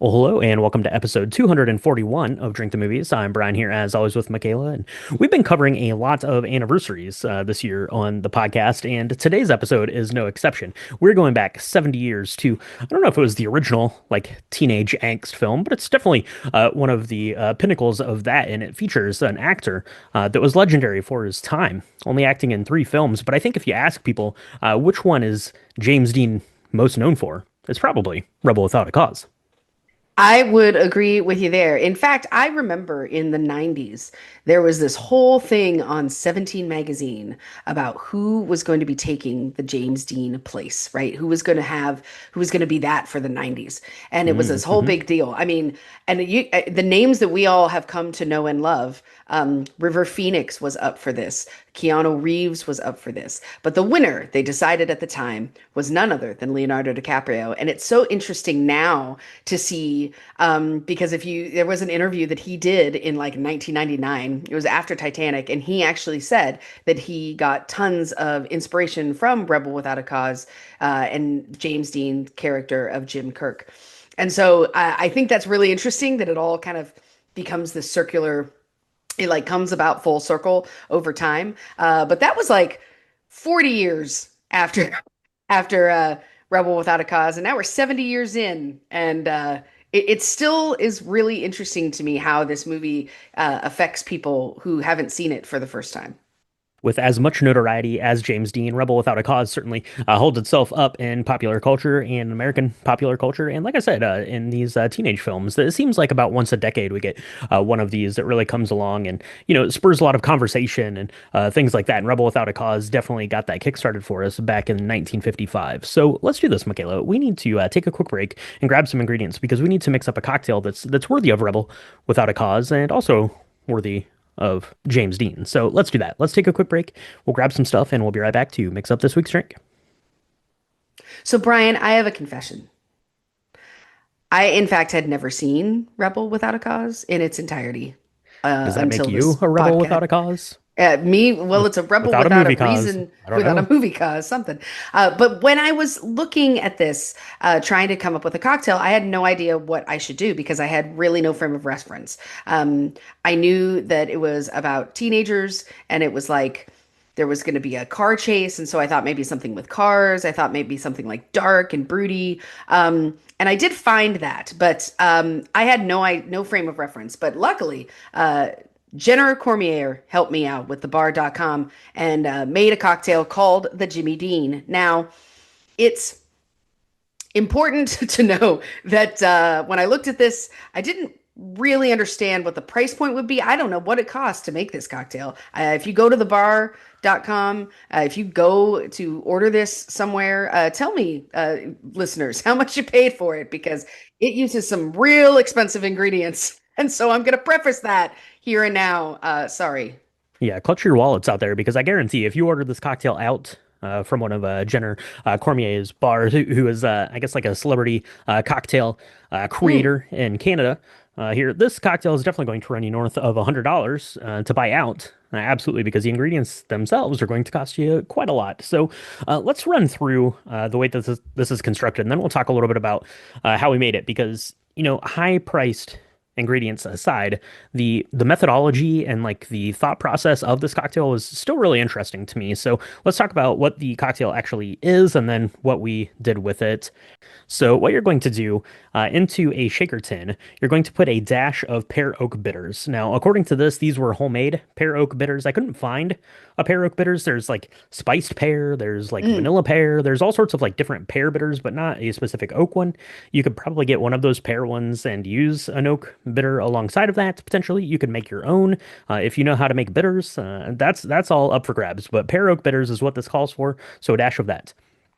Well, hello and welcome to episode 241 of Drink the Movies. I'm Brian here, as always, with Michaela, and we've been covering a lot of anniversaries this year on the podcast, and today's episode is no exception. We're going back 70 years to, I don't know if it was the original, like, teenage angst film, but it's definitely one of the pinnacles of that, and it features an actor that was legendary for his time, only acting in three films. But I think if you ask people which one is James Dean most known for, it's probably Rebel Without a Cause. I would agree with you there. In fact, I remember in the 90s, there was this whole thing on 17 magazine about who was going to be taking the James Dean place, right? Who was going to be that for the 90s. And it was this whole Mm-hmm. big deal. The names that we all have come to know and love, River Phoenix was up for this. Keanu Reeves was up for this. But the winner, they decided at the time, was none other than Leonardo DiCaprio. And it's so interesting now to see, because there was an interview that he did in like 1999. It was after Titanic, and he actually said that he got tons of inspiration from Rebel Without a Cause, and James Dean character of Jim Kirk. And so I think that's really interesting that it all kind of becomes this circular, it like comes about full circle over time. But that was like 40 years after Rebel Without a Cause, and now we're 70 years in, and it still is really interesting to me how this movie affects people who haven't seen it for the first time. With as much notoriety as James Dean, Rebel Without a Cause certainly holds itself up in popular culture and American popular culture. And like I said, in these teenage films, it seems like about once a decade we get one of these that really comes along and, it spurs a lot of conversation and things like that. And Rebel Without a Cause definitely got that kickstarted for us back in 1955. So let's do this, Michaela. We need to take a quick break and grab some ingredients because we need to mix up a cocktail that's worthy of Rebel Without a Cause and also worthy of James Dean. So let's do that. Let's take a quick break. We'll grab some stuff and we'll be right back to mix up this week's drink. So, Brian, I have a confession. I, in fact, had never seen Rebel Without a Cause in its entirety Does that make until you this a rebel podcast. without a cause? Well, it's a rebel Without a without a movie cause? reason, I don't without know. a movie cause, something. But when I was looking at this, trying to come up with a cocktail, I had no idea what I should do because I had really no frame of reference. I knew that it was about teenagers and it was like there was going to be a car chase. And so I thought maybe something with cars. I thought maybe something like dark and broody. And I did find that, but I had no frame of reference. But luckily, Jenner Cormier helped me out with thebar.com and made a cocktail called the Jimmy Dean. Now, it's important to know that when I looked at this, I didn't really understand what the price point would be. I don't know what it costs to make this cocktail. If you go to thebar.com, if you go to order this somewhere, tell me, listeners, how much you paid for it because it uses some real expensive ingredients. And so I'm going to preface that here and now. Sorry. Yeah, clutch your wallets out there because I guarantee if you order this cocktail out from one of Jenner Cormier's bars, who is, I guess, like a celebrity cocktail Mm. creator in Canada, here, this cocktail is definitely going to run you north of $100 to buy out. Absolutely, because the ingredients themselves are going to cost you quite a lot. So let's run through the way that this is constructed, and then we'll talk a little bit about how we made it. Because high-priced ingredients aside, the methodology and like the thought process of this cocktail was still really interesting to me. So let's talk about what the cocktail actually is and then what we did with it. So what you're going to do into a shaker tin, you're going to put a dash of pear oak bitters. Now, according to this, these were homemade pear oak bitters. I couldn't find a pear oak bitters. There's like spiced pear, there's like Mm. vanilla pear, there's all sorts of like different pear bitters, but not a specific oak one. You could probably get one of those pear ones and use an oak bitter alongside of that. Potentially, you could make your own if you know how to make bitters. That's all up for grabs. But pear oak bitters is what this calls for. So a dash of that.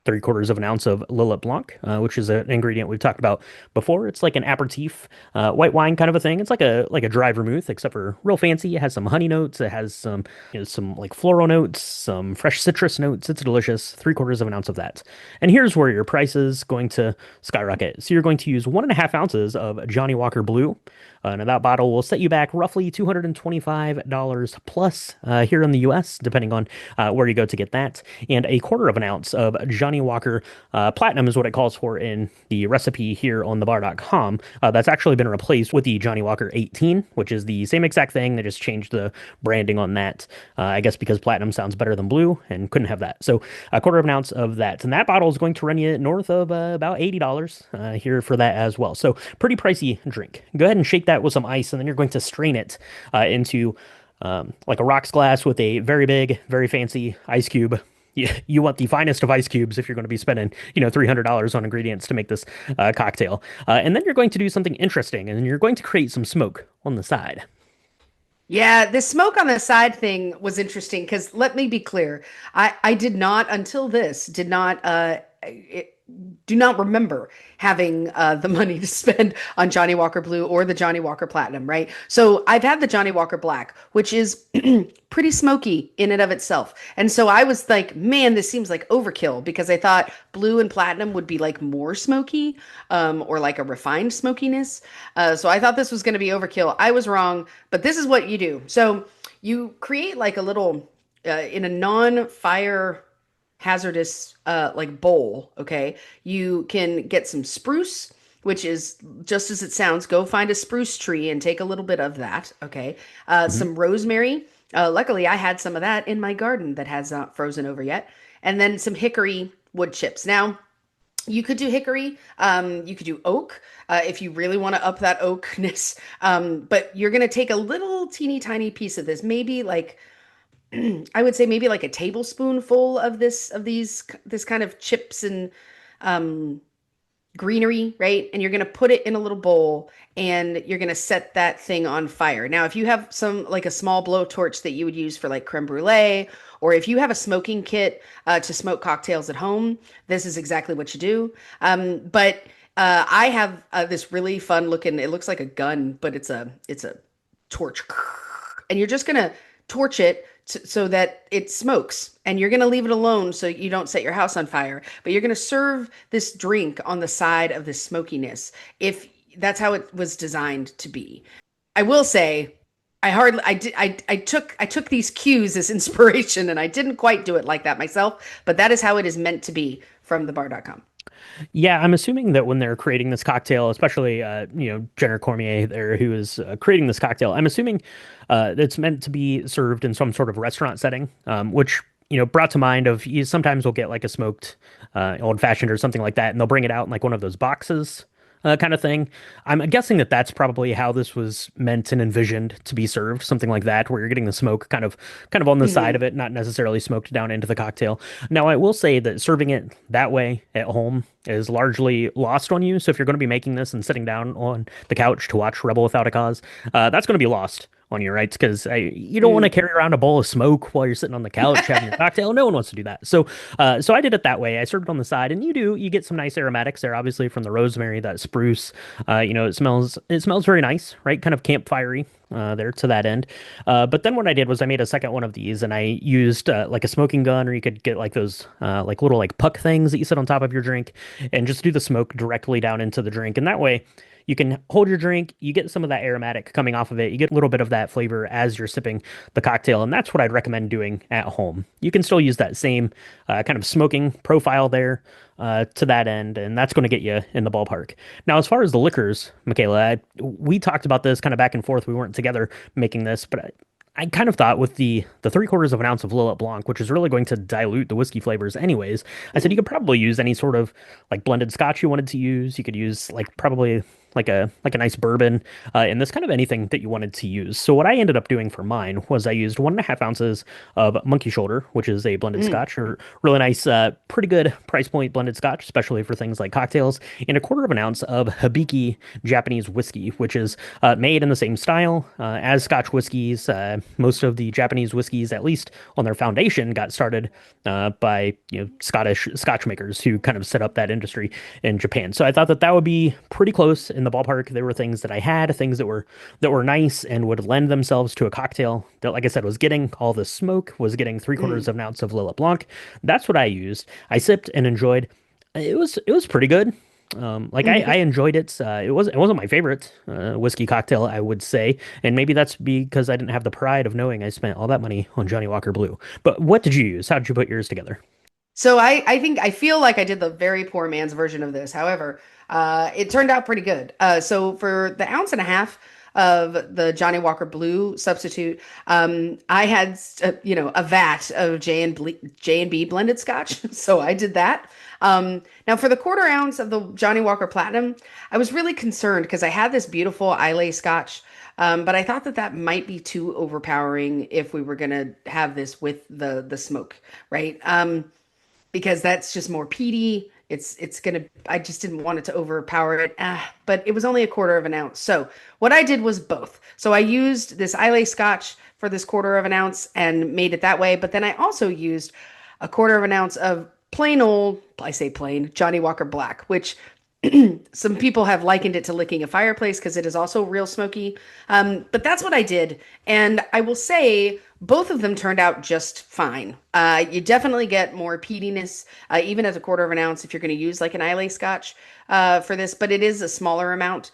Three-quarters of an ounce of Lillet Blanc, which is an ingredient we've talked about before. It's like an aperitif, white wine kind of a thing. It's like a dry vermouth, except for real fancy. It has some honey notes. It has some like floral notes, some fresh citrus notes. It's delicious. Three-quarters of an ounce of that. And here's where your price is going to skyrocket. So you're going to use 1.5 ounces of Johnny Walker Blue. Now that bottle will set you back roughly $225 plus here in the US, depending on where you go to get that. And a quarter of an ounce of Johnny Johnny Walker Platinum is what it calls for in the recipe here on thebar.com. That's actually been replaced with the Johnny Walker 18, which is the same exact thing. They just changed the branding on that. I guess because Platinum sounds better than blue and couldn't have that. So a quarter of an ounce of that. And that bottle is going to run you north of about $80 here for that as well. So pretty pricey drink. Go ahead and shake that with some ice, and then you're going to strain it into like a rocks glass with a very big, very fancy ice cube. You want the finest of ice cubes if you're going to be spending, $300 on ingredients to make this cocktail. And then you're going to do something interesting, and you're going to create some smoke on the side. Yeah, the smoke on the side thing was interesting because let me be clear. I did not until this did not do not remember having the money to spend on Johnny Walker Blue or the Johnny Walker Platinum, right? So I've had the Johnny Walker Black, which is pretty smoky in and of itself. And so I was like, man, this seems like overkill because I thought blue and platinum would be like more smoky, or like a refined smokiness. So I thought this was going to be overkill. I was wrong, but this is what you do. So you create like a little, in a non-fire hazardous like bowl, okay? You can get some spruce, which is just as it sounds. Go find a spruce tree and take a little bit of that, okay? Mhm. Some rosemary. Luckily, I had some of that in my garden that has not frozen over yet. And then some hickory wood chips. Now, you could do hickory. You could do oak if you really want to up that oakness. But you're going to take a little teeny tiny piece of this, maybe like I would say maybe like a tablespoonful of this kind of chips and um, greenery, right? And you're going to put it in a little bowl and you're going to set that thing on fire. Now, if you have some like a small blowtorch that you would use for like creme brulee, or if you have a smoking kit to smoke cocktails at home, this is exactly what you do. But I have this really fun looking. It looks like a gun, but it's a torch, and you're just gonna torch it so that it smokes, and you're gonna leave it alone so you don't set your house on fire. But you're gonna serve this drink on the side of the smokiness. If that's how it was designed to be. I will say, I hardly I did I took these cues as inspiration, and I didn't quite do it like that myself, but that is how it is meant to be from thebar.com. Yeah, I'm assuming that when they're creating this cocktail, especially Jenner Cormier there, who is creating this cocktail, I'm assuming it's meant to be served in some sort of restaurant setting, which brought to mind of you sometimes will get like a smoked old fashioned or something like that, and they'll bring it out in like one of those boxes. Kind of thing. I'm guessing that that's probably how this was meant and envisioned to be served, something like that, where you're getting the smoke kind of on the side Hmm. of it, not necessarily smoked down into the cocktail. Now, I will say that serving it that way at home is largely lost on you. So if you're going to be making this and sitting down on the couch to watch Rebel Without a Cause, that's going to be lost on you, right? Because you don't want to Mm. carry around a bowl of smoke while you're sitting on the couch having your cocktail. No one wants to do that. So I did it that way. I served it on the side, and you get some nice aromatics there, obviously from the rosemary, that spruce. It smells very nice, right? Kind of campfirey there to that end. But then what I did was I made a second one of these, and I used like a smoking gun, or you could get like those like little like puck things that you sit on top of your drink, and just do the smoke directly down into the drink, and that way. You can hold your drink, you get some of that aromatic coming off of it, you get a little bit of that flavor as you're sipping the cocktail, and that's what I'd recommend doing at home. You can still use that same kind of smoking profile there to that end, and that's going to get you in the ballpark. Now, as far as the liquors, Michaela, we talked about this kind of back and forth. We weren't together making this, but I kind of thought with the three-quarters of an ounce of Lillet Blanc, which is really going to dilute the whiskey flavors anyways, I said you could probably use any sort of like blended scotch you wanted to use. You could use like probably like a nice bourbon, and this kind of anything that you wanted to use. So what I ended up doing for mine was I used 1.5 ounces of Monkey Shoulder, which is a blended Mm. scotch, or really nice, pretty good price point blended scotch, especially for things like cocktails, and a quarter of an ounce of Hibiki Japanese whiskey, which is made in the same style as Scotch whiskeys. Most of the Japanese whiskeys, at least on their foundation, got started by Scottish Scotch makers who kind of set up that industry in Japan. So I thought that that would be pretty close in the ballpark. There were things that I had, things that were nice and would lend themselves to a cocktail that, like I said, was getting all the smoke, was getting three-quarters Mm. of an ounce of Lillet Blanc. That's what I used. I sipped and enjoyed. It was pretty good. Like I enjoyed it. It wasn't my favorite whiskey cocktail, I would say, and maybe that's because I didn't have the pride of knowing I spent all that money on Johnny Walker Blue. But what did you use? How did you put yours together? So I think I feel like I did the very poor man's version of this. However, it turned out pretty good. So for the ounce and a half of the Johnny Walker Blue substitute, I had a vat of J and B blended Scotch. So I did that. Now for the quarter ounce of the Johnny Walker Platinum, I was really concerned because I had this beautiful Islay Scotch. But I thought that that might be too overpowering if we were gonna have this with the smoke, right? Because that's just more peaty. It's gonna. I just didn't want it to overpower it. But it was only a quarter of an ounce. So what I did was both. So I used this Islay Scotch for this quarter of an ounce and made it that way. But then I also used a quarter of an ounce of plain old, I say plain, Johnny Walker Black, which some people have likened it to licking a fireplace because it is also real smoky. But that's what I did. And I will say both of them turned out just fine. You definitely get more peatiness, even at a quarter of an ounce if you're going to use like an Islay Scotch for this, but it is a smaller amount.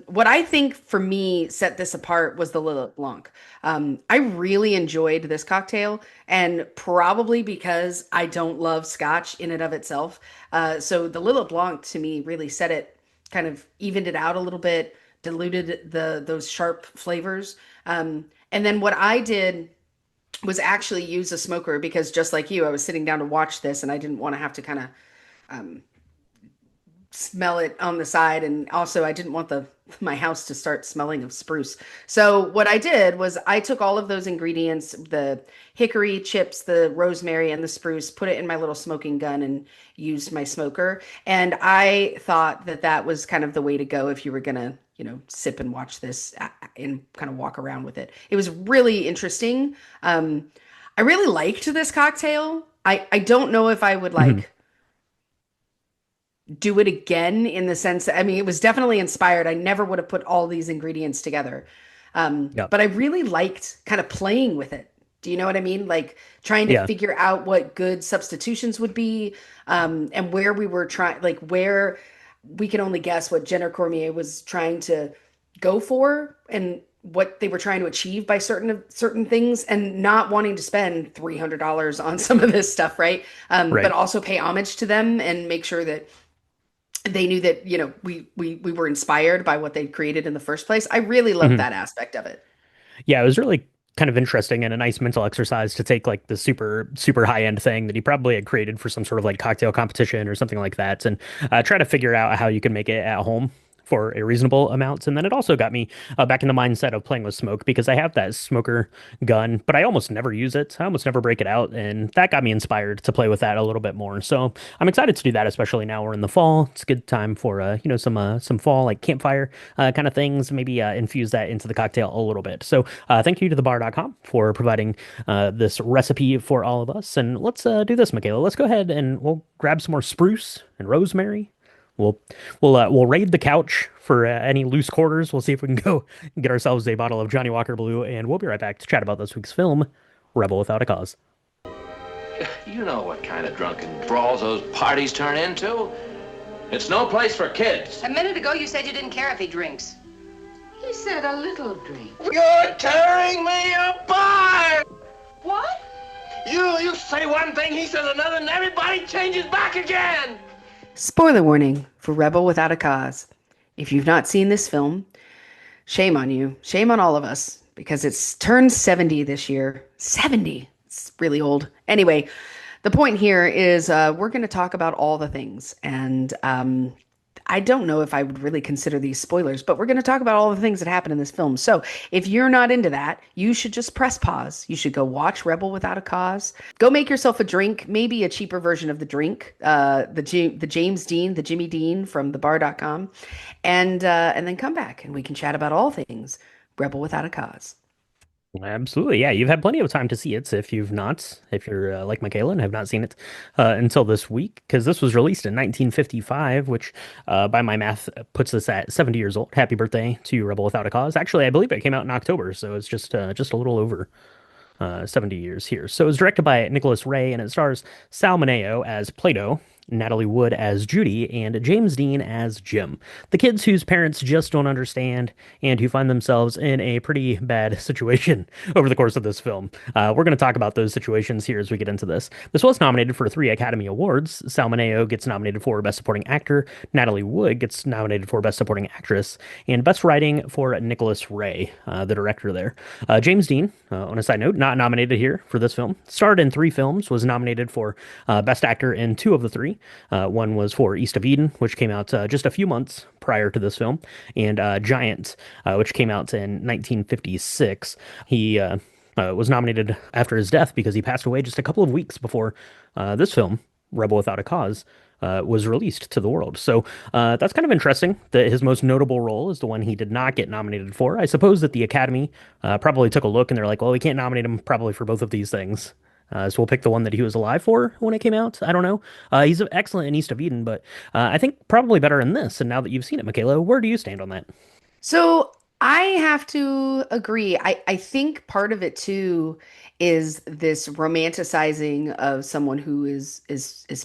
What I think for me set this apart was the Lillet Blanc. I really enjoyed this cocktail, and probably because I don't love Scotch in and of itself. So the Lillet Blanc to me really set it, kind of evened it out a little bit, diluted those sharp flavors. And then what I did was actually use a smoker because just like you, I was sitting down to watch this and I didn't want to have to kind of smell it on the side, and also I didn't want the my house to start smelling of spruce. So what I did was I took all of those ingredients, the hickory chips, the rosemary and the spruce, put it in my little smoking gun and used my smoker. And I thought that that was kind of the way to go if you were gonna, sip and watch this and kind of walk around with it. It was really interesting. I really liked this cocktail. I don't know if I would Mhm. like do it again in the sense that, I mean, it was definitely inspired. I never would have put all these ingredients together. Yep. But I really liked kind of playing with it. Do you know what I mean? Like trying to Yeah. figure out what good substitutions would be, and where we were trying, like where we can only guess what Jenner Cormier was trying to go for and what they were trying to achieve by certain things, and not wanting to spend $300 on some of this stuff, right? But Right. also pay homage to them and make sure that they knew that we were inspired by what they created in the first place. I really loved Mhm. that aspect of it. Yeah, it was really kind of interesting and a nice mental exercise to take like the super high end thing that he probably had created for some sort of like cocktail competition or something like that, and try to figure out how you can make it at home for a reasonable amount. And then it also got me back in the mindset of playing with smoke because I have that smoker gun, but I almost never use it. I almost never break it out, and that got me inspired to play with that a little bit more. So I'm excited to do that, especially now we're in the fall. It's a good time for some fall like campfire kind of things. Maybe infuse that into the cocktail a little bit. So thank you to thebar.com for providing this recipe for all of us. And let's do this, Michaela. Let's go ahead and we'll grab some more spruce and rosemary. We'll we'll raid the couch for any loose quarters. We'll see if we can go get ourselves a bottle of Johnny Walker Blue, and we'll be right back to chat about this week's film, Rebel Without a Cause. You know what kind of drunken brawls those parties turn into. It's no place for kids. A minute ago, you said you didn't care if he drinks. He said a little drink. You're tearing me apart! What? You say one thing, he says another, and everybody changes back again! Spoiler warning for Rebel Without a Cause. If you've not seen this film, shame on you. Shame on all of us because it's turned 70 this year. 70. It's really old. Anyway, the point here is we're going to talk about all the things. And I don't know if I would really consider these spoilers, but we're going to talk about all the things that happen in this film. So if you're not into that, you should just press pause. You should go watch Rebel Without a Cause. Go make yourself a drink, maybe a cheaper version of the drink, the James Dean, the Jimmy Dean from thebar.com, and then come back and we can chat about all things Rebel Without a Cause. Absolutely, yeah. You've had plenty of time to see it. If you've not, if you're like Michaela and have not seen it until this week, because this was released in 1955, which by my math puts us at 70 years old. Happy birthday to Rebel Without a Cause. Actually, I believe it came out in October, so it's just a little over 70 years here. So it was directed by Nicholas Ray, and it stars Sal Mineo as Plato, Natalie Wood as Judy, and James Dean as Jim. The kids whose parents just don't understand and who find themselves in a pretty bad situation over the course of this film. We're going to talk about those situations here as we get into this. This was nominated for three Academy Awards. Salmoneo gets nominated for Best Supporting Actor, Natalie Wood gets nominated for Best Supporting Actress, and Best Writing for Nicholas Ray, the director there. James Dean, on a side note, not nominated here for this film. Starred in three films, was nominated for Best Actor in two of the three. One was for East of Eden, which came out just a few months prior to this film, and Giant, which came out in 1956. He was nominated after his death because he passed away just a couple of weeks before this film, Rebel Without a Cause, was released to the world. So that's kind of interesting that his most notable role is the one he did not get nominated for. I suppose that the Academy probably took a look and they're like, well, we can't nominate him probably for both of these things. So we'll pick the one that he was alive for when it came out. I don't know. He's excellent in East of Eden, but I think probably better in this. And now that you've seen it, Michaela, where do you stand on that? So I have to agree. I think part of it too is this romanticizing of someone who is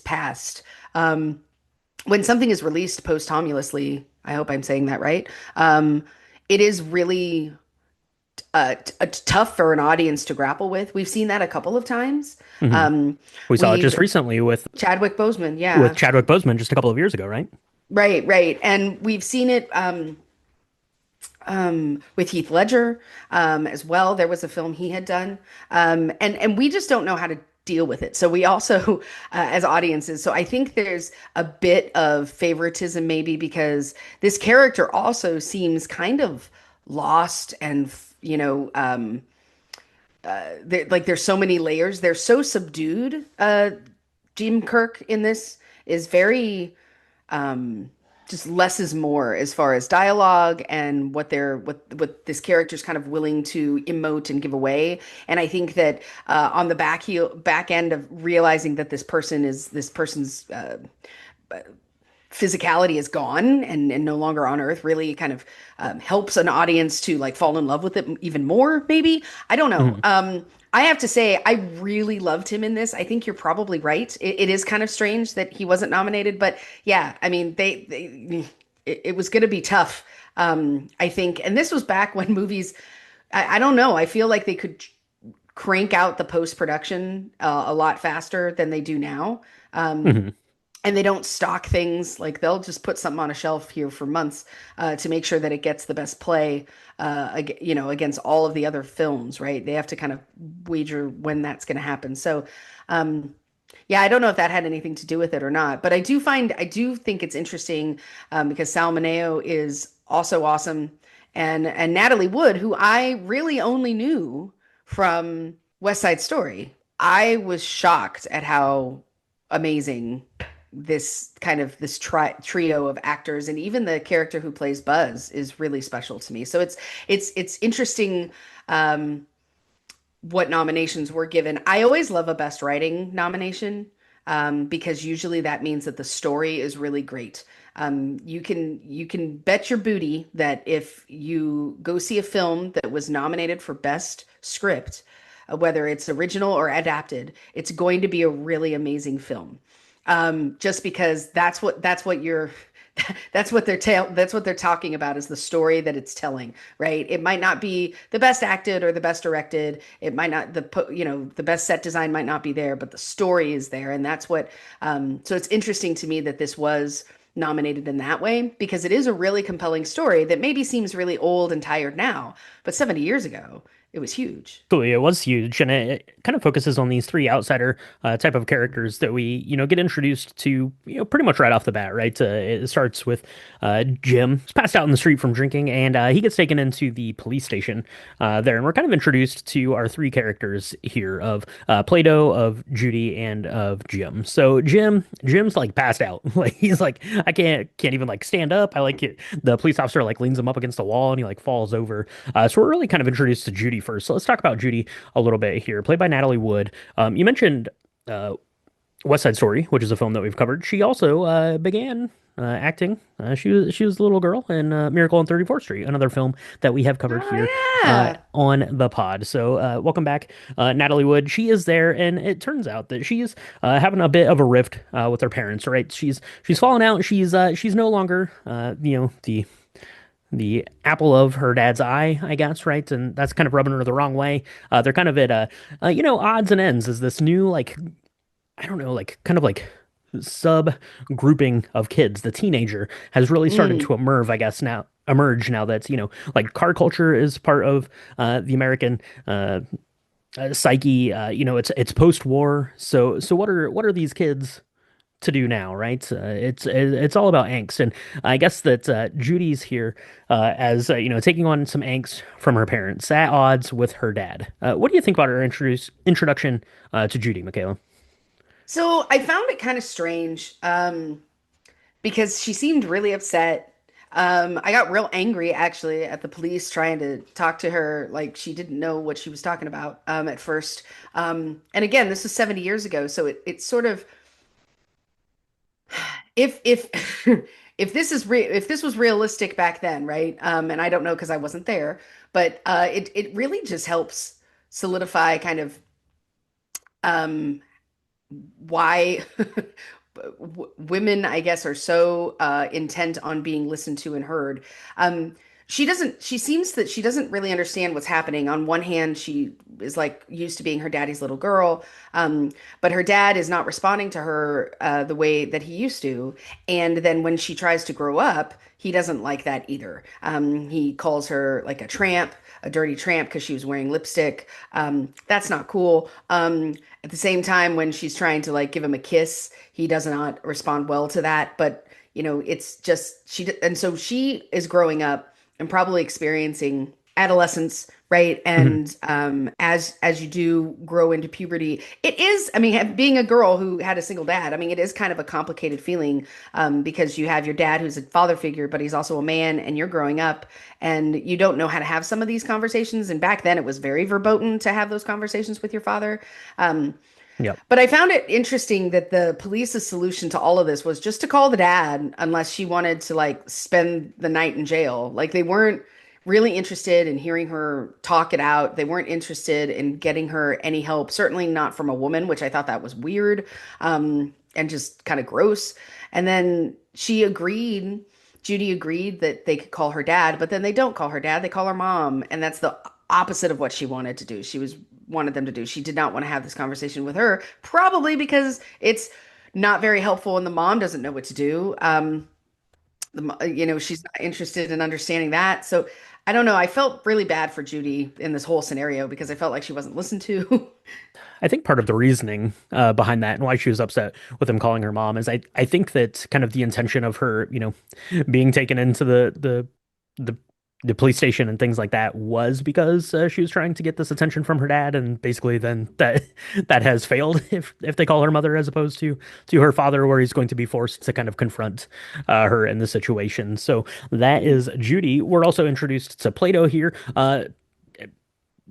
past. Um, when something is released posthumously, I hope I'm saying that right. It is really tough for an audience to grapple with. We've seen that a couple of times. Hmm. Um, We saw it we've just recently Chadwick Boseman, with yeah, Chadwick Boseman just a couple of years ago, right? right, right, and we've seen it. With Heath Ledger as well. There was a film he had done, and we just don't know how to deal with it. So we also, as audiences, so I think there's a bit of favoritism maybe because this character also seems kind of lost and like there's so many layers. They're so subdued. Jim Kirk in this is very um just less is more as far as dialogue and what this character's kind of willing to emote and give away. And I think that on the back end of realizing that this person's physicality is gone and no longer on Earth really kind of helps an audience to like fall in love with it even more, maybe. I don't know. Hmm. I have to say, I really loved him in this. I think you're probably right. It is kind of strange that he wasn't nominated, but yeah, I mean, it was going to be tough. I think, and this was back when movies, I don't know, I feel like they could crank out the post production a lot faster than they do now. Um, Hmm. and they don't stock things like they'll just put something on a shelf here for months to make sure that it gets the best play against all of the other films, right? They have to kind of wager when that's going to happen. So um yeah, I don't know if that had anything to do with it or not, but I do think it's interesting because Sal Mineo is also awesome, and Natalie Wood, who I really only knew from West Side Story. I was shocked at how amazing trio of actors, and even the character who plays Buzz is really special to me. So it's interesting um what nominations were given. I always love a best writing nomination because usually that means that the story is really great. You can bet your booty that if you go see a film that was nominated for best script, whether it's original or adapted, it's going to be a really amazing film. Just because that's what you're that's what they're talking about is the story that it's telling, right? It might not be the best acted or the best directed. It might not the best set design might not be there, but the story is there, and that's what. So it's interesting to me that this was nominated in that way because it is a really compelling story that maybe seems really old and tired now, but 70 years ago it was huge. Absolutely, it was huge, and it kind of focuses on these three outsider type of characters that we, get introduced to, pretty much right off the bat, right? It starts with Jim. He's passed out in the street from drinking, and he gets taken into the police station there, and we're kind of introduced to our three characters here of Plato, of Judy, and of Jim. So Jim's like passed out, like he's like I can't even like stand up. I like it. The police officer like leans him up against the wall, and he like falls over. So we're really kind of introduced to Judy first. So let's talk about Judy a little bit here, played by Natalie Wood. You mentioned uh, West Side Story, which is a film that we've covered. She also began acting. She was a little girl in Miracle on 34th Street, another film that we have covered here Oh yeah. on the pod. So welcome back, Natalie Wood. She is there, and it turns out that she's having a bit of a rift with her parents. Right? She's fallen out. She's no longer the apple of her dad's eye, I guess, right? And that's kind of rubbing her the wrong way. They're kind of at odds and ends as this new like I don't know, like kind of like sub grouping of kids. The teenager has really started Mm. to emerge now that's, like car culture is part of the American psyche. It's post-war. So what are these kids to do now, right? It's all about angst, and I guess that Judy's here as taking on some angst from her parents at odds with her dad. What do you think about her introduction to Judy, Michaela? So I found it kind of strange because she seemed really upset. I got real angry actually at the police trying to talk to her like she didn't know what she was talking about at first. And again, this was 70 years ago, so it's sort of if if this was realistic back then, right? And I don't know because I wasn't there, but it really just helps solidify kind of um, why women, I guess, are so intent on being listened to and heard. She seems that she doesn't really understand what's happening. On one hand, she is like used to being her daddy's little girl, but her dad is not responding to her the way that he used to. And then when she tries to grow up, he doesn't like that either. He calls her like a tramp, a dirty tramp because she was wearing lipstick. That's not cool. At the same time, when she's trying to like give him a kiss, he does not respond well to that. But it's just and so she is growing up and probably experiencing adolescence, right? And as you do grow into puberty, it is. I mean, being a girl who had a single dad, I mean, it is kind of a complicated feeling because you have your dad who's a father figure, but he's also a man, and you're growing up, and you don't know how to have some of these conversations. And back then, it was very verboten to have those conversations with your father. Um, Yep. but I found it interesting that the police's solution to all of this was just to call the dad unless she wanted to like spend the night in jail. Like they weren't really interested in hearing her talk it out. They weren't interested in getting her any help, certainly not from a woman, which I thought that was weird, and just kind of gross. And then Judy agreed that they could call her dad, but then they don't call her dad, they call her mom. And that's the opposite of what she wanted to do. She wanted them to do. She did not want to have this conversation with her, probably because it's not very helpful and the mom doesn't know what to do. She's not interested in understanding that. So I don't know. I felt really bad for Judy in this whole scenario because I felt like she wasn't listened to. I think part of the reasoning behind that and why she was upset with him calling her mom is I think that kind of the intention of her, being taken into the the police station and things like that was because she was trying to get this attention from her dad, and basically then that has failed if they call her mother as opposed to her father, where he's going to be forced to kind of confront her in the situation. So that is Judy. We're also introduced to Plato here.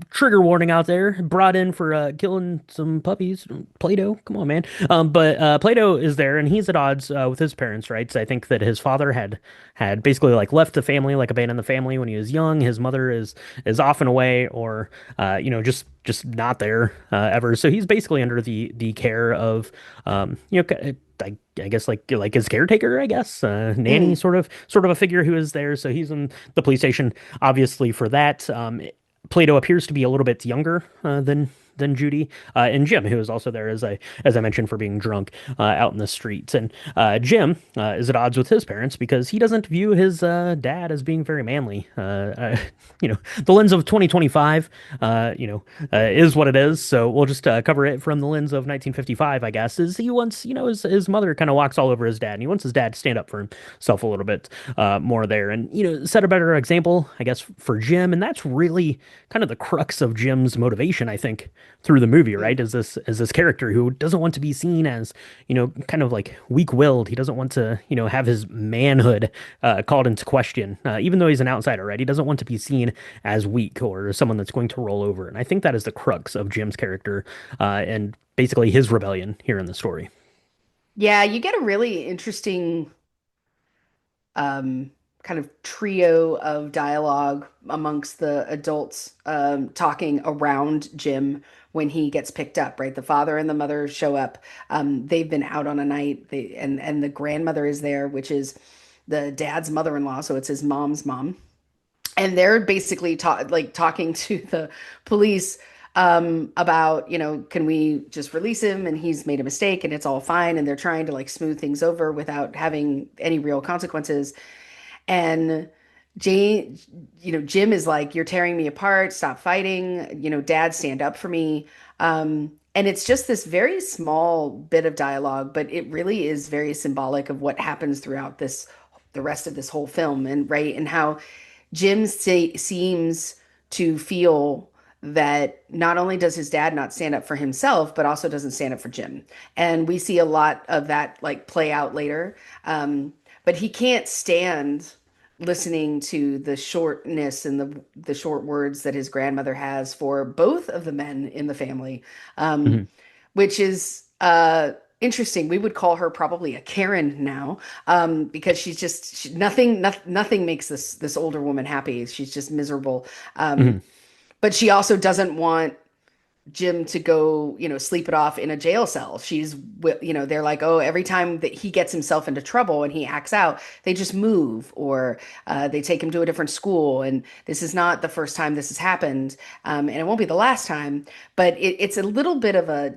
Trigger warning out there, brought in for killing some puppies. Plato, come on, man. But Plato is there, and he's at odds with his parents, right? So I think that his father had basically like left the family, like abandoned the family when he was young. His mother is off and away, or just not there ever. So he's basically under the care of I guess like his caretaker, I guess, nanny Mm. sort of a figure who is there. So he's in the police station, obviously for that. Plato appears to be a little bit younger than Judy and Jim, who is also there as I mentioned for being drunk out in the streets. And Jim is at odds with his parents because he doesn't view his dad as being very manly. The lens of 2025, is what it is. So we'll just cover it from the lens of 1955, I guess. Is he wants his mother kind of walks all over his dad, and he wants his dad to stand up for himself a little bit more there, and set a better example, I guess, for Jim. And that's really kind of the crux of Jim's motivation, I think, through the movie, right? Is this character who doesn't want to be seen as, kind of like weak-willed. He doesn't want to, have his manhood called into question, even though he's an outsider, right? He doesn't want to be seen as weak or someone that's going to roll over. And I think that is the crux of Jim's character and basically his rebellion here in the story. Yeah, you get a really interesting um, kind of trio of dialogue amongst the adults talking around Jim when he gets picked up, right? The father and the mother show up. They've been out on a night, and the grandmother is there, which is the dad's mother-in-law, so it's his mom's mom. And they're basically talking to the police about, can we just release him? And he's made a mistake and it's all fine. And they're trying to like smooth things over without having any real consequences. And Jane, Jim is like, "You're tearing me apart. Stop fighting. Dad, stand up for me." And it's just this very small bit of dialogue, but it really is very symbolic of what happens throughout the rest of this whole film, and right, and how seems to feel that not only does his dad not stand up for himself, but also doesn't stand up for Jim. And we see a lot of that like play out later. But he can't stand listening to the shortness and the short words that his grandmother has for both of the men in the family, Hmm. which is interesting. We would call her probably a Karen now, because nothing makes this older woman happy. She's just miserable. Hmm. But she also doesn't want Jim to go, sleep it off in a jail cell. They're like, oh, every time that he gets himself into trouble and he acts out, they just move, or they take him to a different school. And this is not the first time this has happened, and it won't be the last time. But it's a little bit of a,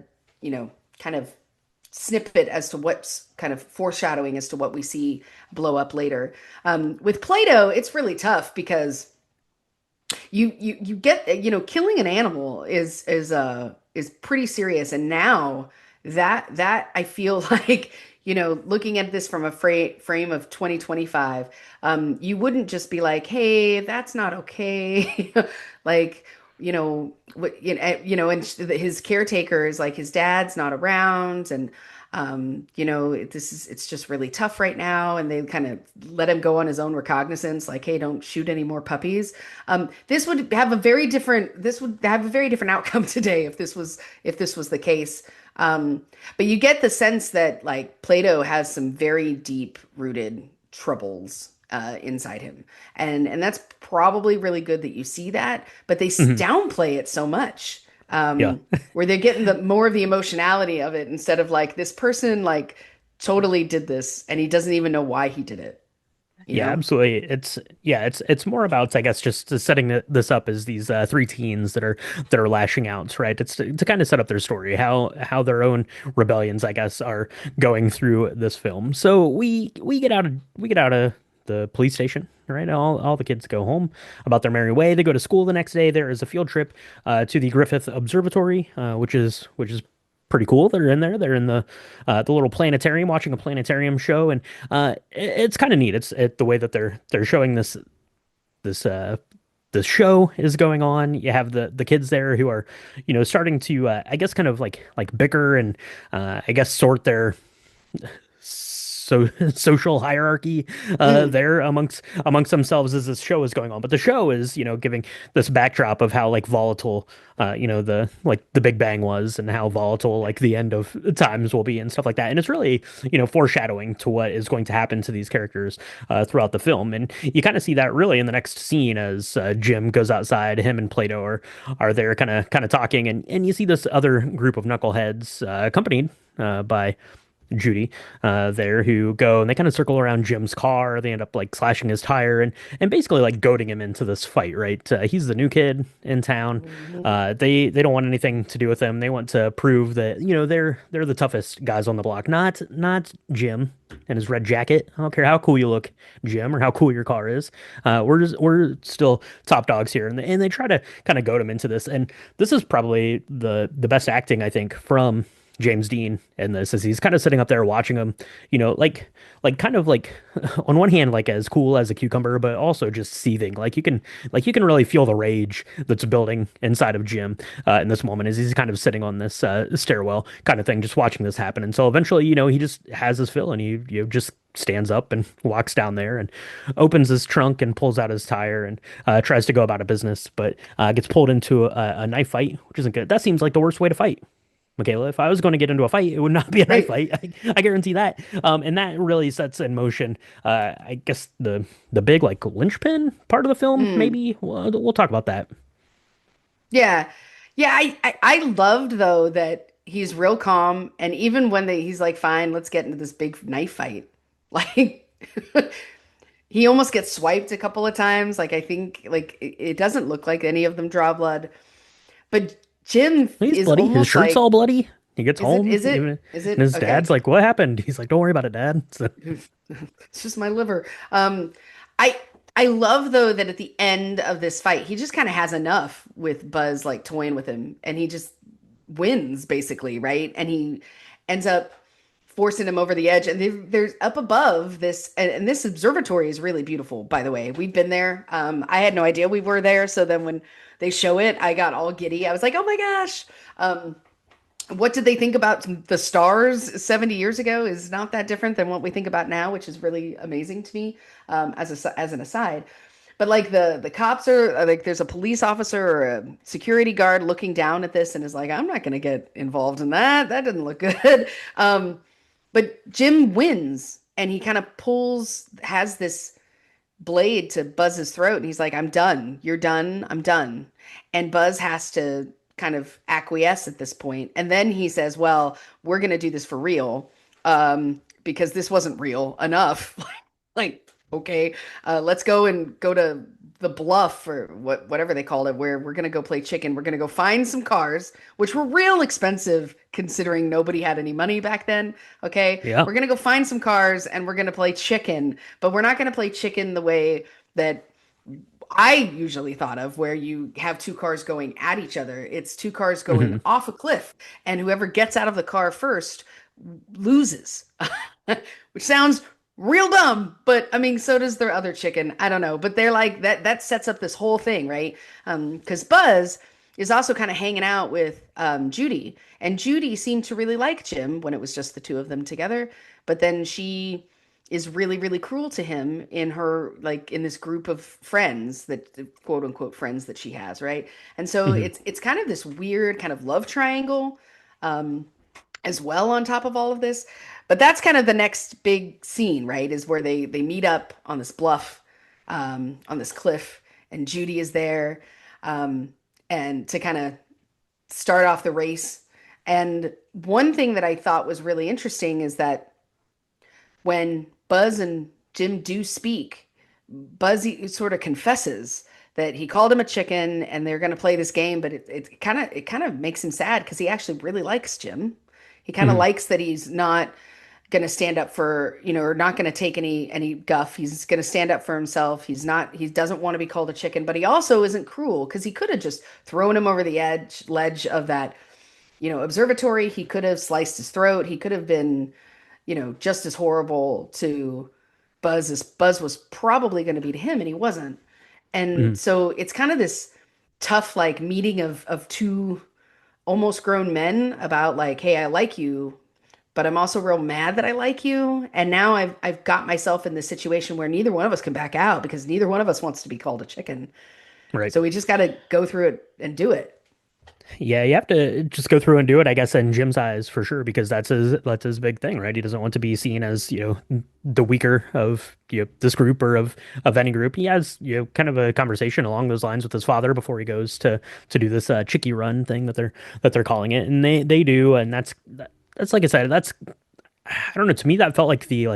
kind of snippet as to what's kind of foreshadowing as to what we see blow up later. With Plato, it's really tough because you get, killing an animal is pretty serious. And now that I feel like, looking at this from a frame of 2025, you wouldn't just be like, hey, that's not okay. Like, what, and his caretaker is like, his dad's not around, and it's just really tough right now. And they kind of let him go on his own recognizance, like, hey, don't shoot any more puppies. This would have a very different outcome today if this was the case. But you get the sense that like Plato has some very deep rooted troubles inside him, and that's probably really good that you see that, but they Hmm. downplay it so much, Yeah. where they're getting the more of the emotionality of it, instead of like, this person like totally did this and he doesn't even know why he did it, you Yeah, know? absolutely. It's more about, I guess, just setting this up as these three teens that are lashing out, right? It's to kind of set up their story, how their own rebellions, I guess, are going through this film. So we get out of the police station, right? All the kids go home about their merry way. They go to school the next day. There is a field trip to the Griffith Observatory, which is pretty cool. They're in there. They're in the little planetarium, watching a planetarium show, and it's kind of neat. The way that they're showing this this show is going on. You have the kids there who are, starting to I guess kind of like bicker and I guess sort their social hierarchy Mm, there amongst themselves as this show is going on. But the show is, giving this backdrop of how like volatile the Big Bang was, and how volatile like the end of times will be and stuff like that. And it's really, foreshadowing to what is going to happen to these characters throughout the film. And you kind of see that really in the next scene as Jim goes outside. Him and Plato are there kind of talking, and you see this other group of knuckleheads accompanied by Judy there, who go and they kind of circle around Jim's car. They end up like slashing his tire and basically like goading him into this fight, right? He's the new kid in town. mhm. They don't want anything to do with him. They want to prove that, they're the toughest guys on the block, not Jim and his red jacket. I don't care how cool you look, Jim, or how cool your car is. We're still top dogs here, and they try to kind of goad him into this. And this is probably the best acting, I think, from James Dean in this, as he's kind of sitting up there watching him, like kind of like on one hand like as cool as a cucumber, but also just seething. Like you can really feel the rage that's building inside of Jim in this moment, as he's kind of sitting on this stairwell kind of thing, just watching this happen. And so eventually, he just has his fill, and he just stands up and walks down there and opens his trunk and pulls out his tire and tries to go about a business, but gets pulled into a knife fight, which isn't good. That seems like the worst way to fight. Michaela, if I was going to get into a fight, it would not be a knife Right. fight. I guarantee that. And that really sets in motion, I guess the big like linchpin part of the film. Mm. Maybe we'll talk about that. Yeah. Yeah, I loved though that he's real calm and even when he's like, fine, let's get into this big knife fight. Like he almost gets swiped a couple of times. Like I think like it doesn't look like any of them draw blood. But Jim He's is bloody. His almost shirt's all like, bloody. He gets is it home, is even, it and is his it dad's okay. like, "What happened?" He's like, "Don't worry about it, Dad." So, It's just my liver. I I love though that at the end of this fight, he just kind of has enough with Buzz like toying with him, and he just wins basically, right? And he ends up forcing him over the edge. And there's up above this, and this observatory is really beautiful, by the way. We've been there. I had no idea we were there, so then when they show it, I got all giddy. I was like, oh my gosh. What did they think about the stars 70 years ago is not that different than what we think about now, which is really amazing to me, as an aside. But like the cops are like there's a police officer or a security guard looking down at this and is like, I'm not going to get involved in that. That didn't look good. But Jim wins and he kind of has this blade to Buzz's throat, and he's like, I'm done. You're done. I'm done. And Buzz has to kind of acquiesce at this point. And then he says, well, we're going to do this for real, because this wasn't real enough. Like, okay, let's go to the bluff or whatever they called it, where we're gonna go play chicken. We're gonna go find some cars, which were real expensive considering nobody had any money back then. Okay, yeah. we're gonna go find some cars and we're gonna play chicken, but we're not gonna play chicken the way that I usually thought of, where you have two cars going at each other. It's two cars going Hmm. off a cliff, and whoever gets out of the car first loses. Which sounds real dumb, but I mean, so does their other chicken. I don't know, but they're like that. That sets up this whole thing, right? Because Buzz is also kind of hanging out with Judy, and Judy seemed to really like Jim when it was just the two of them together. But then she is really, really cruel to him in her like in this group of friends that quote unquote friends that she has, right? And so Hmm. it's kind of this weird kind of love triangle. Um, as well on top of all of this. But that's kind of the next big scene, right? Is where they meet up on this bluff, on this cliff, and Judy is there, um, and to kind of start off the race. And one thing that I thought was really interesting is that when Buzz and Jim do speak, Buzzy sort of confesses that he called him a chicken and they're going to play this game, but it kind of makes him sad because he actually really likes Jim. He kind of Hmm. likes that he's not going to stand up for, or not going to take any guff. He's going to stand up for himself. He doesn't want to be called a chicken, but he also isn't cruel because he could have just thrown him over the ledge of that, observatory. He could have sliced his throat. He could have been, just as horrible to Buzz as Buzz was probably going to be to him, and he wasn't. Hmm. And so it's kind of this tough like meeting of two almost grown men about like, hey, I like you, but I'm also real mad that I like you. And now I've got myself in this situation where neither one of us can back out because neither one of us wants to be called a chicken. Right. So we just got to go through it and do it. Yeah, you have to just go through and do it, I guess, in Jim's eyes for sure, because that's his big thing, right? He doesn't want to be seen as, the weaker of, this group or of any group. He has, kind of a conversation along those lines with his father before he goes to do this chicky run thing that they're calling it. And they do, and that's like I said, that's I don't know, to me that felt like the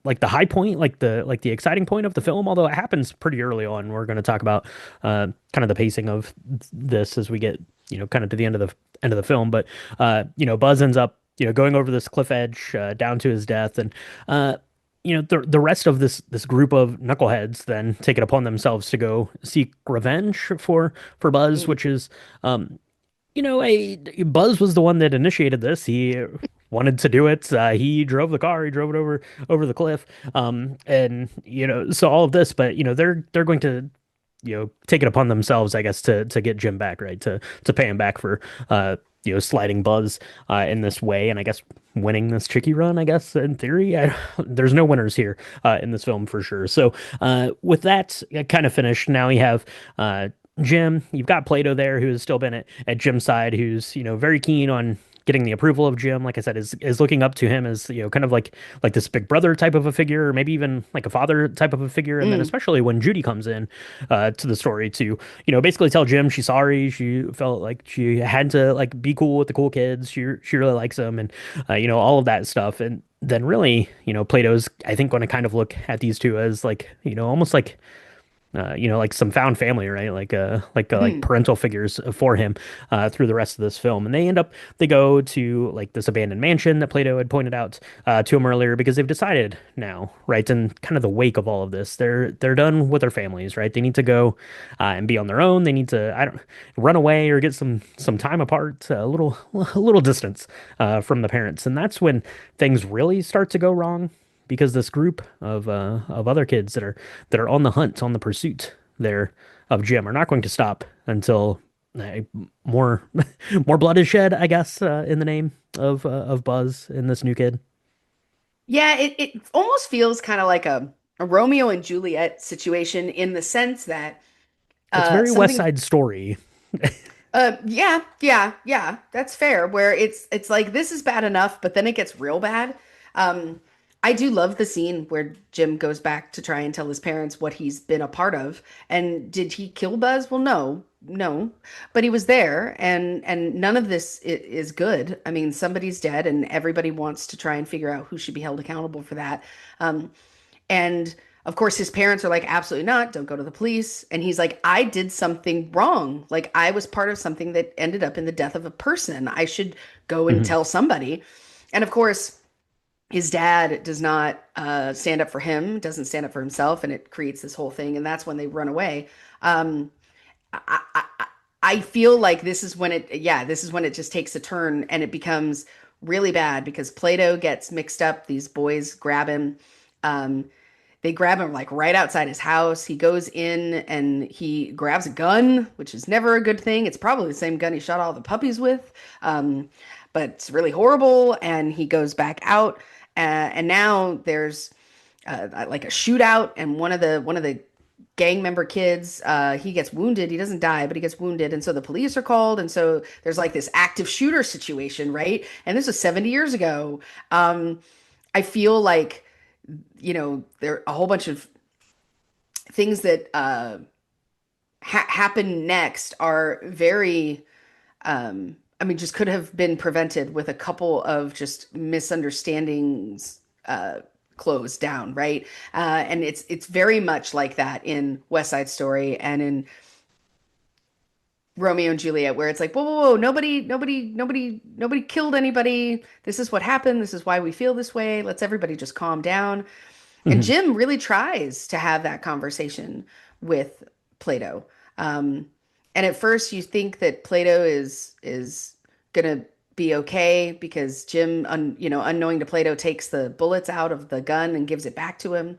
like the high point, like the exciting point of the film, although it happens pretty early on. We're going to talk about kind of the pacing of this as we get, kind of to the end of the film. But Buzz ends up, going over this cliff edge down to his death, and the rest of this group of knuckleheads then take it upon themselves to go seek revenge for Buzz, Mm. which is Buzz was the one that initiated this. He wanted to do it. He drove the car. He drove it over the cliff. And so all of this, but they're going to take it upon themselves, I guess, to get Jim back, right? To pay him back for sliding Buzz in this way, and I guess winning this chicky run. I guess in theory, there's no winners here in this film for sure. So with that kind of finished, now we have. Jim. You've got Plato there, who has still been at Jim's side, who's, very keen on getting the approval of Jim. Like I said, is looking up to him as, kind of like this big brother type of a figure, or maybe even like a father type of a figure. And then Mm. especially when Judy comes in to the story to, basically tell Jim she's sorry. She felt like she had to like be cool with the cool kids. She really likes them, and all of that stuff. And then really, Plato's, I think, going to kind of look at these two as like, almost like some found family, right? Like Mm. parental figures for him through the rest of this film. And they go to like this abandoned mansion that Plato had pointed out to him earlier because they've decided now, right? In kind of the wake of all of this, they're done with their families, right? They need to go and be on their own. They need to, I don't run away or get some time apart, a little distance from the parents. And that's when things really start to go wrong because this group of other kids that are on the hunt, on the pursuit there of Jim, are not going to stop until uh, more more blood is shed, I guess, in the name of Buzz and this new kid. Yeah, it almost feels kind of like a Romeo and Juliet situation in the sense that It's very West something Side Story. yeah, that's fair. Where it's like this is bad enough, but then it gets real bad. Um, I do love the scene where Jim goes back to try and tell his parents what he's been a part of. And did he kill Buzz? Well, no, but he was there, and none of this is good. I mean, somebody's dead, and everybody wants to try and figure out who should be held accountable for that. Um, and of course, his parents are like, absolutely not. Don't go to the police. And he's like, I did something wrong. Like, I was part of something that ended up in the death of a person. I should go and Mhm. tell somebody. And of course, his dad does not stand up for him, doesn't stand up for himself. And it creates this whole thing. And that's when they run away. Um, I feel like this is when it just takes a turn and it becomes really bad because Plato gets mixed up. These boys grab him. Um, they grab him like right outside his house. He goes in and he grabs a gun, which is never a good thing. It's probably the same gun he shot all the puppies with, but it's really horrible. And he goes back out, and now there's like a shootout, and one of the gang member kids, he gets wounded. He doesn't die, but he gets wounded, and so the police are called, and so there's like this active shooter situation, right? And this was 70 years ago. I feel like there are a whole bunch of things that happen next are very, I mean, just could have been prevented with a couple of just misunderstandings closed down, right? And it's very much like that in West Side Story and in Romeo and Juliet, where it's like, whoa, whoa, whoa, nobody killed anybody. This is what happened. This is why we feel this way. Let's everybody just calm down. And Mhm. Jim really tries to have that conversation with Plato. Um, and at first, you think that Plato is gonna be okay because Jim, unknowing to Plato, takes the bullets out of the gun and gives it back to him.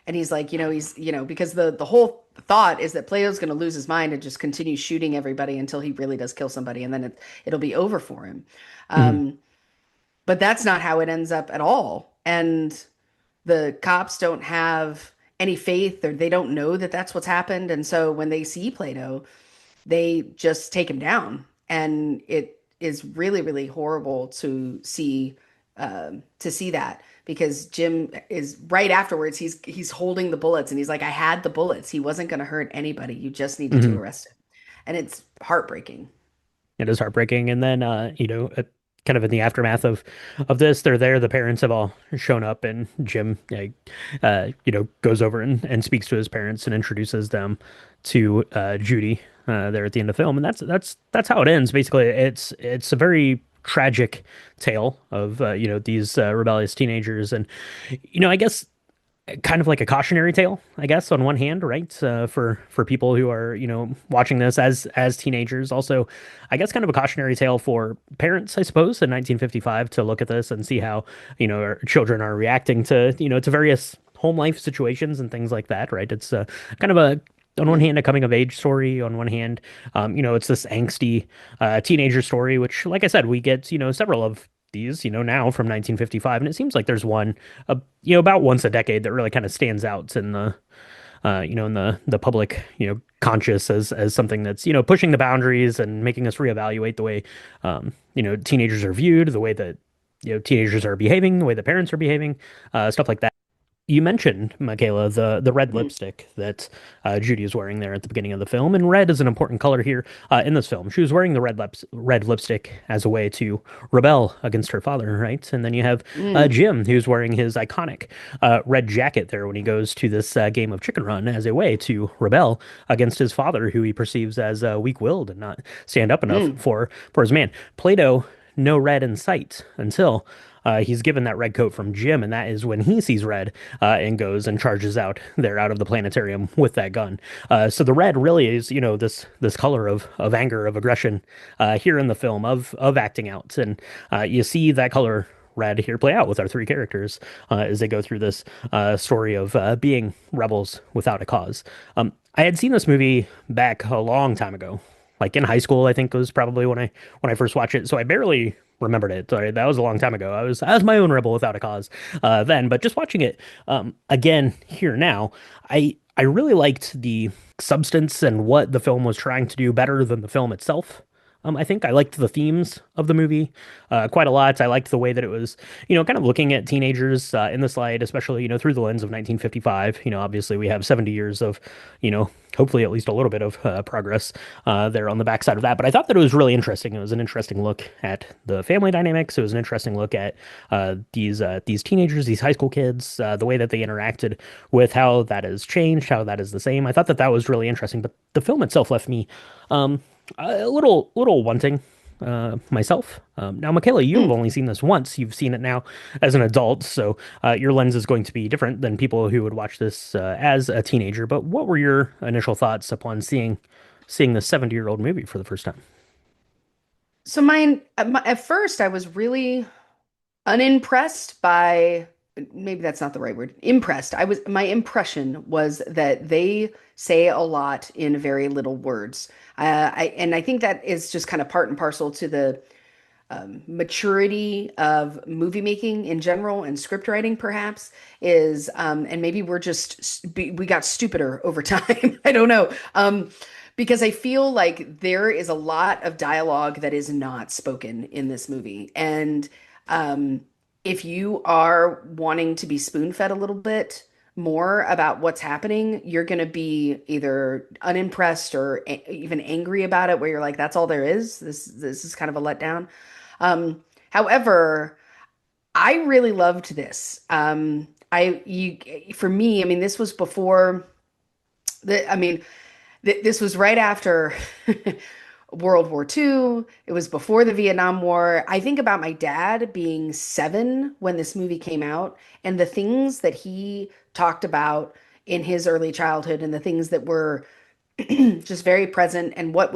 And he's like, because the whole thought is that Plato's going to lose his mind and just continue shooting everybody until he really does kill somebody, and then it'll be over for him. Mhm. Um, but that's not how it ends up at all. And the cops don't have any faith or they don't know that that's what's happened. And so when they see Plato, they just take him down. And it is really, really horrible to see that because Jim is right afterwards. He's holding the bullets and he's like, I had the bullets. He wasn't going to hurt anybody. You just needed to Mhm. arrest him. And it's heartbreaking. It is heartbreaking. And then, kind of in the aftermath of this, they're there. The parents have all shown up, and Jim, goes over and speaks to his parents and introduces them to Judy there at the end of the film. And that's how it ends. Basically, it's a very tragic tale of these rebellious teenagers, and I guess kind of like a cautionary tale, I guess, on one hand, right? For people who are, watching this as teenagers. Also, I guess kind of a cautionary tale for parents, I suppose, in 1955 to look at this and see how, our children are reacting to various home life situations and things like that, right? It's kind of a on one Mm. hand, a coming of age story. On one hand, it's this angsty teenager story, which, like I said, we get, several of these, now from 1955, and it seems like there's one, about once a decade that really kind of stands out in in the public, conscious as something that's, pushing the boundaries and making us reevaluate the way, teenagers are viewed, the way that, teenagers are behaving, the way the parents are behaving, stuff like that. You mentioned, Michaela, the red Mhm. lipstick that Judy is wearing there at the beginning of the film, and red is an important color here in this film. She was wearing the red lipstick as a way to rebel against her father, right? And then you have Mm. Jim, who's wearing his iconic red jacket there when he goes to this game of Chicken Run as a way to rebel against his father, who he perceives as weak-willed and not stand up enough Mm. for his man. Plato, no red in sight until he's given that red coat from Jim, and that is when he sees red and goes and charges out there out of the planetarium with that gun. So the red really is, this color of anger, of aggression here in the film, of acting out, and you see that color red here play out with our three characters as they go through this story of being rebels without a cause. I had seen this movie back a long time ago, like in high school. I think was probably when I first watched it. So I barely remembered it. Sorry, that was a long time ago. I was my own rebel without a cause then. But just watching it again here now, I really liked the substance and what the film was trying to do better than the film itself. I think I liked the themes of the movie quite a lot. I liked the way that it was, kind of looking at teenagers in this light, especially, through the lens of 1955. Obviously we have 70 years of, hopefully at least a little bit of progress there on the backside of that. But I thought that it was really interesting. It was an interesting look at the family dynamics. It was an interesting look at these teenagers, these high school kids, the way that they interacted with how that has changed, how that is the same. I thought that that was really interesting. But the film itself left me um, a little wanting myself. Now, Michaela, you have Mm. only seen this once. You've seen it now as an adult, so your lens is going to be different than people who would watch this as a teenager. But what were your initial thoughts upon seeing this 70-year-old movie for the first time? So at first I was really unimpressed by, maybe that's not the right word, impressed. My impression was that they say a lot in very little words. And I think that is just kind of part and parcel to the maturity of movie making in general and script writing perhaps is and maybe we got stupider over time. I don't know. Because I feel like there is a lot of dialogue that is not spoken in this movie. And um, if you are wanting to be spoon-fed a little bit more about what's happening, you're going to be either unimpressed or even angry about it, where you're like, that's all there is. This is kind of a letdown. However, I really loved this. For me, I mean, this was before I mean, this was right after World War II. It was before the Vietnam War. I think about my dad being 7 when this movie came out, and the things that he talked about in his early childhood, and the things that were just very present, and what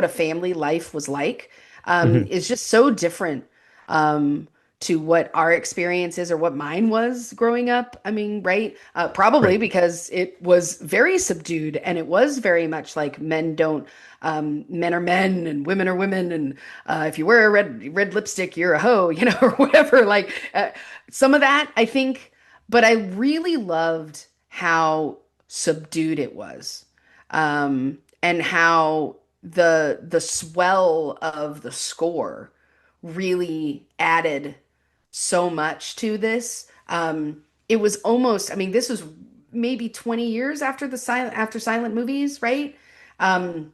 a family life was like Hmm. is just so different um, to what our experience is or what mine was growing up. I mean, right? Probably Right. because it was very subdued, and it was very much like men are men and women are women, and if you wear a red lipstick, you're a hoe, or whatever. Like some of that, I think, but I really loved how subdued it was, and how the swell of the score really added so much to this. It was almost, I mean, this was maybe 20 years after silent movies, right? Um,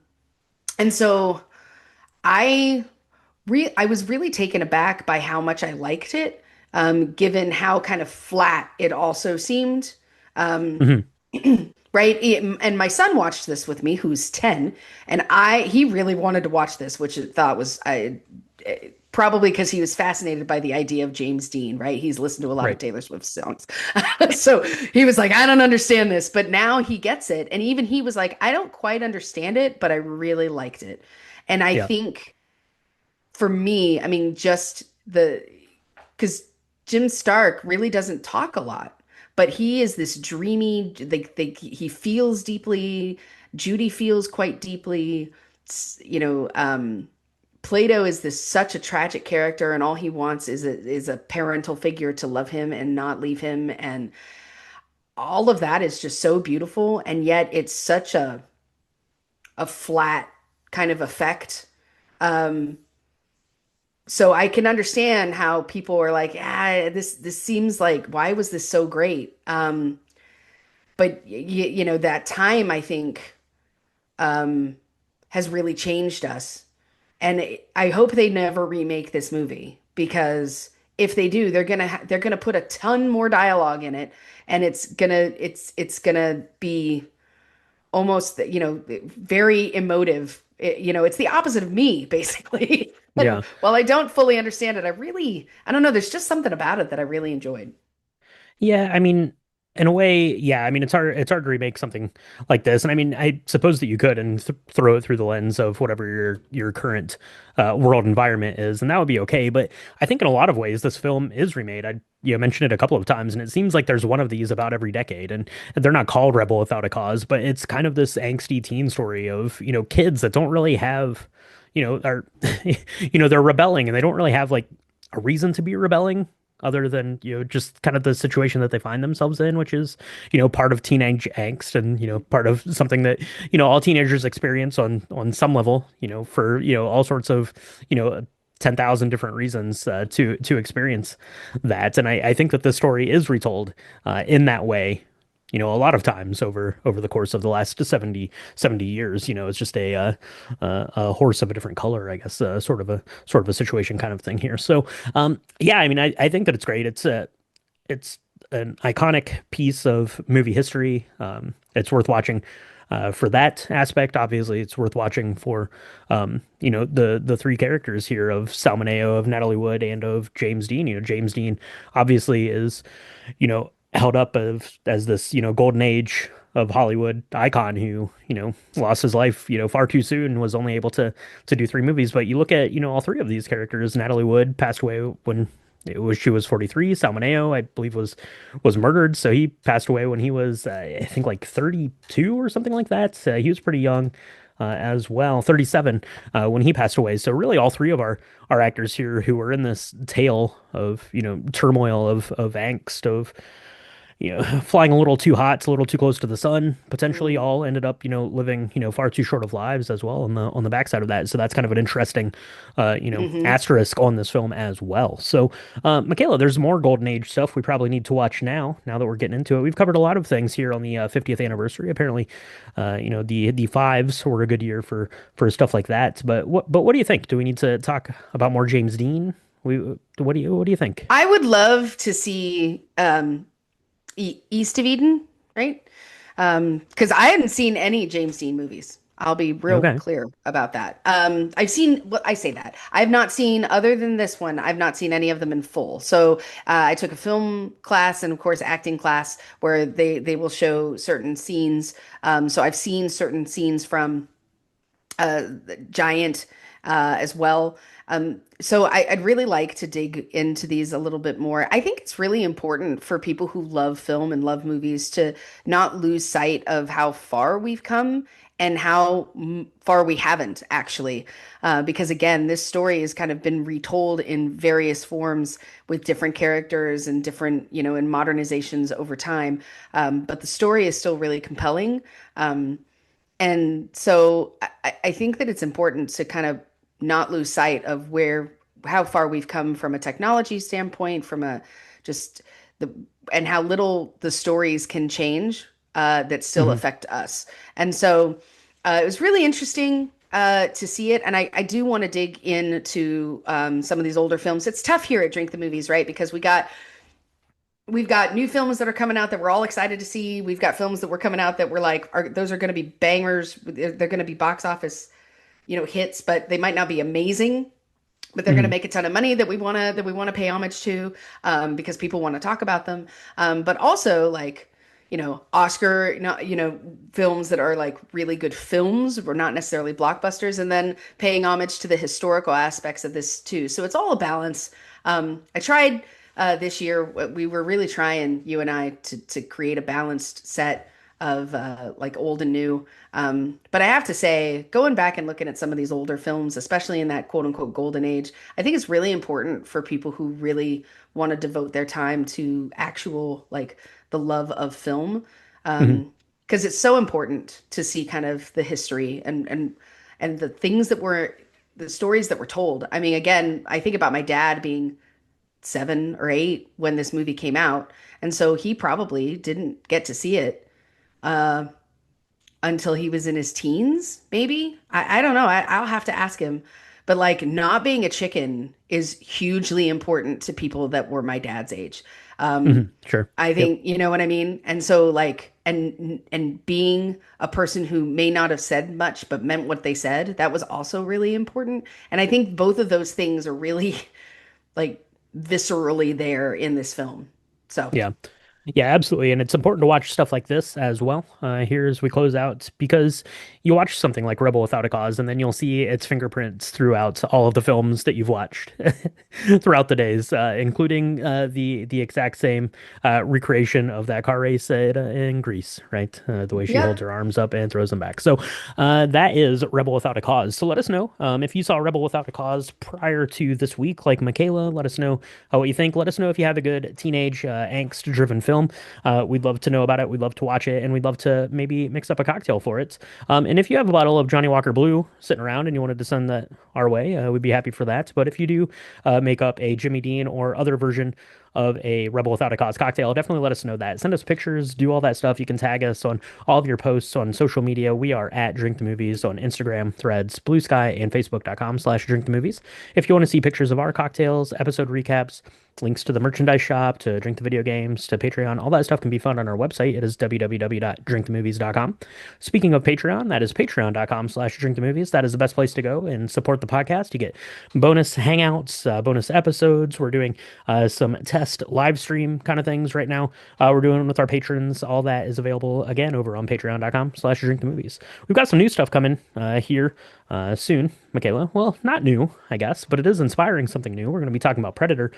and so I I was really taken aback by how much I liked it, given how kind of flat it also seemed. Um, Hmm. right? And my son watched this with me, who's 10, and he really wanted to watch this, which I thought was probably because he was fascinated by the idea of James Dean, right? He's listened to a lot of Right. Taylor Swift songs. So he was like, I don't understand this, but now he gets it. And even he was like, I don't quite understand it, but I really liked it. And I Yeah. think for me, I mean, just because Jim Stark really doesn't talk a lot, but he is this dreamy, he feels deeply. Judy feels quite deeply. Plato is this such a tragic character, and all he wants is a parental figure to love him and not leave him. And all of that is just so beautiful, and yet it's such a flat kind of effect. Um, so I can understand how people are like, ah, this seems like, why was this so great? But you know, that time I think um, has really changed us. And I hope they never remake this movie because if they do, they're gonna put a ton more dialogue in it, and it's gonna be almost, you know, very emotive. You know, it's the opposite of me, basically. And Yeah. while I don't fully understand it, I don't know, there's just something about it that I really enjoyed. Yeah, I mean, in a way, yeah. I mean, it's hard to remake something like this, and I mean, I suppose that you could and th throw it through the lens of whatever your current world environment is, and that would be okay. But I think in a lot of ways, this film is remade. I mentioned it a couple of times, and it seems like there's one of these about every decade, and they're not called Rebel Without a Cause, but it's kind of this angsty teen story of kids that don't really have are they're rebelling and they don't really have like a reason to be rebelling other than just kind of the situation that they find themselves in, which is part of teenage angst and part of something that all teenagers experience on some level, for all sorts of 10,000 different reasons to experience that. And I think that the story is retold in that way, a lot of times over the course of the last 70 years. It's just a horse of a different color, I guess, sort of a situation kind of thing here. So yeah, I mean, I think that it's great. It's an iconic piece of movie history. It's worth watching for that aspect. Obviously, it's worth watching for the three characters here of Salmoneo, of Natalie Wood, and of James Dean. James Dean obviously is held up as this golden age of Hollywood icon who lost his life far too soon, was only able to do three movies. But you look at all three of these characters. Natalie Wood passed away when she was 43. Salmoneo, I believe, was murdered, so he passed away when he was I think like 32 or something like that. He was pretty young as well, 37 when he passed away. So really, all three of our actors here who were in this tale of turmoil, of angst, of flying a little too hot, a little too close to the sun, potentially Mm. all ended up, living, far too short of lives as well on the backside of that. So that's kind of an interesting, Hmm. asterisk on this film as well. So, Michaela, there's more Golden Age stuff we probably need to watch now that we're getting into it. We've covered a lot of things here on the 50th anniversary. Apparently, the fives were a good year for stuff like that. But what do you think? Do we need to talk about more James Dean? What do you think? I would love to see East of Eden, right? Because I hadn't seen any James Dean movies. I'll be real Okay. clear about that. I've seen, well, I say that. I have not seen, other than this one, I've not seen any of them in full. So I took a film class and, of course, acting class where they will show certain scenes. So I've seen certain scenes from Giant as well. So I'd really like to dig into these a little bit more. I think it's really important for people who love film and love movies to not lose sight of how far we've come and how far we haven't actually. Because again, this story has kind of been retold in various forms with different characters and different, in modernizations over time. But the story is still really compelling. And so I think that it's important to kind of not lose sight of how far we've come from a technology standpoint, from a just the, and how little the stories can change that still Mhm. affect us. And so it was really interesting to see it. And I do want to dig into some of these older films. It's tough here at Drink the Movies, right? Because we've got new films that are coming out that we're all excited to see. We've got films that we're coming out that we're like, those are going to be bangers. They're going to be box office, hits, but they might not be amazing. But they're going to Mhm. make a ton of money that we want to pay homage to, because people want to talk about them. But also like, Oscar, films that are like really good films, or not necessarily blockbusters, and then paying homage to the historical aspects of this too. So it's all a balance. I tried this year. We were really trying, you and I, to create a balanced set of like old and new. But I have to say, going back and looking at some of these older films, especially in that quote unquote golden age, I think it's really important for people who really want to devote their time to actual like the love of film, Hmm. because it's so important to see kind of the history and the things that were the stories that were told. I mean, again, I think about my dad being 7 or 8 when this movie came out, and so he probably didn't get to see it until he was in his teens, maybe. I don't know. I'll have to ask him. But like not being a chicken is hugely important to people that were my dad's age. Sure. I Yep. think you know what I mean. And so like and being a person who may not have said much but meant what they said, that was also really important. And I think both of those things are really like viscerally there in this film. So, Yeah. Yeah, absolutely. And it's important to watch stuff like this as well, here as we close out, because you watch something like Rebel Without a Cause, and then you'll see its fingerprints throughout all of the films that you've watched throughout the days, including the exact same recreation of that car race in Greece, right? The way she holds yep. her arms up and throws them back. So that is Rebel Without a Cause. So let us know if you saw Rebel Without a Cause prior to this week, like Michaela. Let us know what you think. Let us know if you have a good teenage angst-driven film. We'd love to know about it. We'd love to watch it, and we'd love to maybe mix up a cocktail for it. And if you have a bottle of Johnny Walker Blue sitting around and you wanted to send that our way, we'd be happy for that. But if you do make up a Jimmy Dean or other version of a Rebel Without a Cause cocktail, definitely let us know that. Send us pictures, do all that stuff. You can tag us on all of your posts on social media. We are at Drink the Movies on Instagram, Threads, Blue Sky, and Facebook.com/Drink the Movies. If you want to see pictures of our cocktails, episode recaps, links to the merchandise shop, to Drink the Video Games, to Patreon, all that stuff can be found on our website. It is www.drinkthemovies.com. Speaking of Patreon, that is patreon.com/drinkthemovies. That is the best place to go and support the podcast. You get bonus hangouts, bonus episodes. We're doing some test live stream kind of things right now. We're doing with our patrons. All that is available again over on patreon.com/drinkthemovies. We've got some new stuff coming here soon, Michaela. Well, not new, I guess, but it is inspiring something new. We're going to be talking about Predator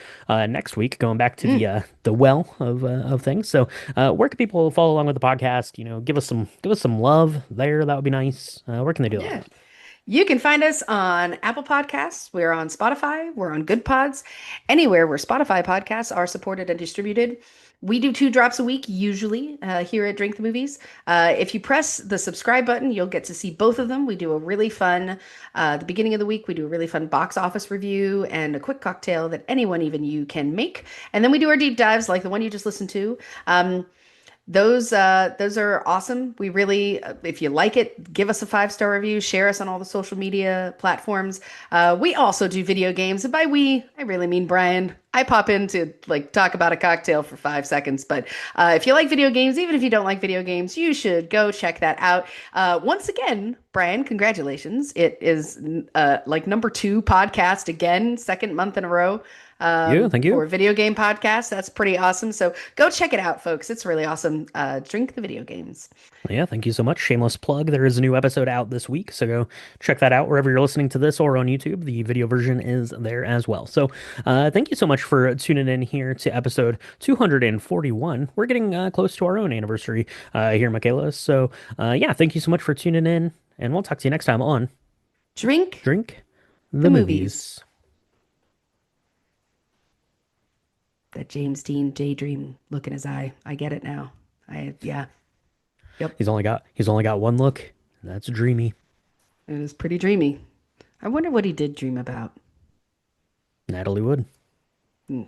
next week, going back to Mm. the well of things. So, where can people follow along with the podcast? Give us some love there. That would be nice. Where can they do Yeah. that? You can find us on Apple Podcasts. We're on Spotify. We're on Good Pods. Anywhere where Spotify podcasts are supported and distributed. We do 2 drops a week, usually, here at Drink the Movies. If you press the subscribe button, you'll get to see both of them. We do a really fun, the beginning of the week, we do a really fun box office review and a quick cocktail that anyone, even you, can make. And then we do our deep dives like the one you just listened to. Those are awesome. We really, if you like it, give us a 5-star review, share us on all the social media platforms. We also do video games, and by we, I really mean Brian. I pop in to like talk about a cocktail for 5 seconds, but if you like video games, even if you don't like video games, you should go check that out. Once again, Brian, congratulations! It is like number 2 podcast again, second month in a row Yeah, thank for you. a video game podcast. That's pretty awesome. So go check it out, folks. It's really awesome. Drink the video games. Yeah, thank you so much. Shameless plug. There is a new episode out this week, so go check that out wherever you're listening to this or on YouTube. The video version is there as well. So, thank you so much for tuning in here to episode 241. We're getting close to our own anniversary here, Michaela. So, yeah, thank you so much for tuning in, and we'll talk to you next time on Drink Drink the the movies. Movies. That James Dean daydream look in his eye. I get it now. Yeah. Yep. He's only got one look. And that's dreamy. It was pretty dreamy. I wonder what he did dream about. Natalie Wood. Hmm.